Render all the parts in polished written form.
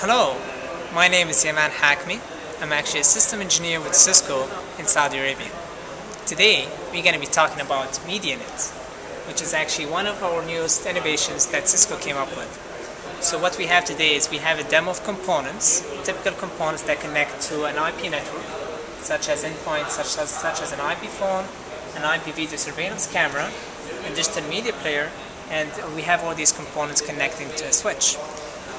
Hello, my name is Yaman Hakmi. I'm actually a system engineer with Cisco in Saudi Arabia. Today, we're going to be talking about Medianet, which is actually one of our newest innovations that Cisco came up with. So what we have today is we have a demo of components, typical components that connect to an IP network, such as endpoints, such as an IP phone, an IP video surveillance camera, a digital media player, and we have all these components connecting to a switch.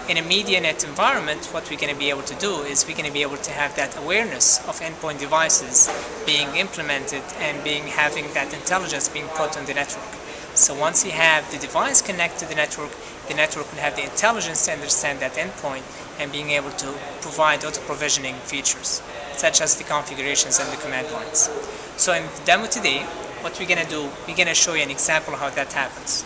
In a Medianet environment, what we're going to be able to do is we're going to be able to have that awareness of endpoint devices being implemented and having that intelligence being put on the network. So once you have the device connected to the network will have the intelligence to understand that endpoint and being able to provide auto-provisioning features, such as the configurations and the command lines. So in the demo today, what we're going to do, we're going to show you an example of how that happens.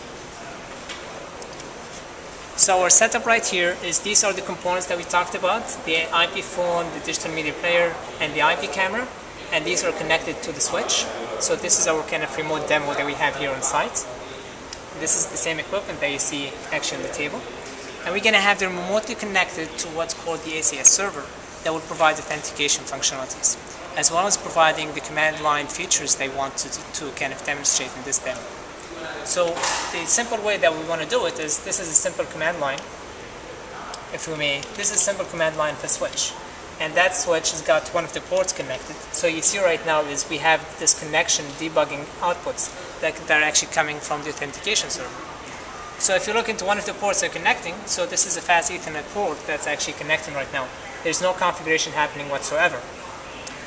So our setup right here is these are the components that we talked about, the IP phone, the digital media player, and the IP camera, and these are connected to the switch. So this is our kind of remote demo that we have here on site. This is the same equipment that you see actually on the table. And we're going to have them remotely connected to what's called the ACS server that will provide authentication functionalities, as well as providing the command line features they want to kind of demonstrate in this demo. So the simple way that we want to do it is this is a simple command line, if we may. This is a simple command line for switch, and that switch has got one of the ports connected. So you see right now is we have this connection debugging outputs that are actually coming from the authentication server. So if you look into one of the ports they're connecting, so this is a fast Ethernet port that's actually connecting right now. There's no configuration happening whatsoever.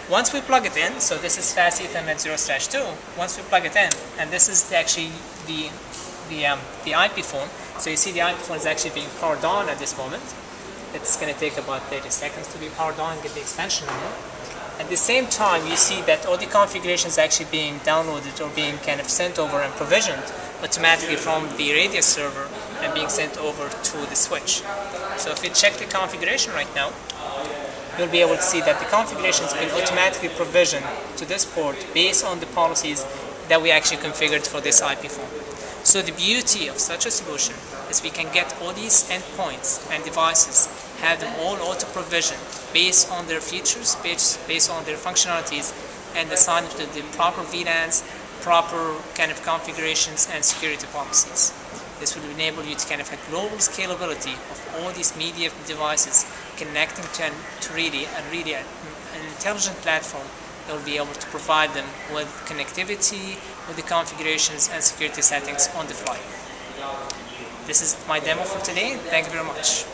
Once we plug it in, so this is fast Ethernet 0/2, once we plug it in, and this is actually the IP phone, so you see the IP phone is actually being powered on at this moment. It's going to take about 30 seconds to be powered on and get the extension number. At the same time, you see that all the configurations actually being downloaded or being kind of sent over and provisioned automatically from the radius server and being sent over to the switch. So if you check the configuration right now, you'll be able to see that the configuration has been automatically provisioned to this port based on the policies that we actually configured for this IP phone. So the beauty of such a solution is we can get all these endpoints and devices, have them all auto-provisioned based on their features, based on their functionalities, and assign to the proper VLANs, proper kind of configurations and security policies. This will enable you to kind of have global scalability of all these media devices connecting to really an intelligent platform that will be able to provide them with connectivity, with the configurations and security settings on the fly. This is my demo for today. Thank you very much.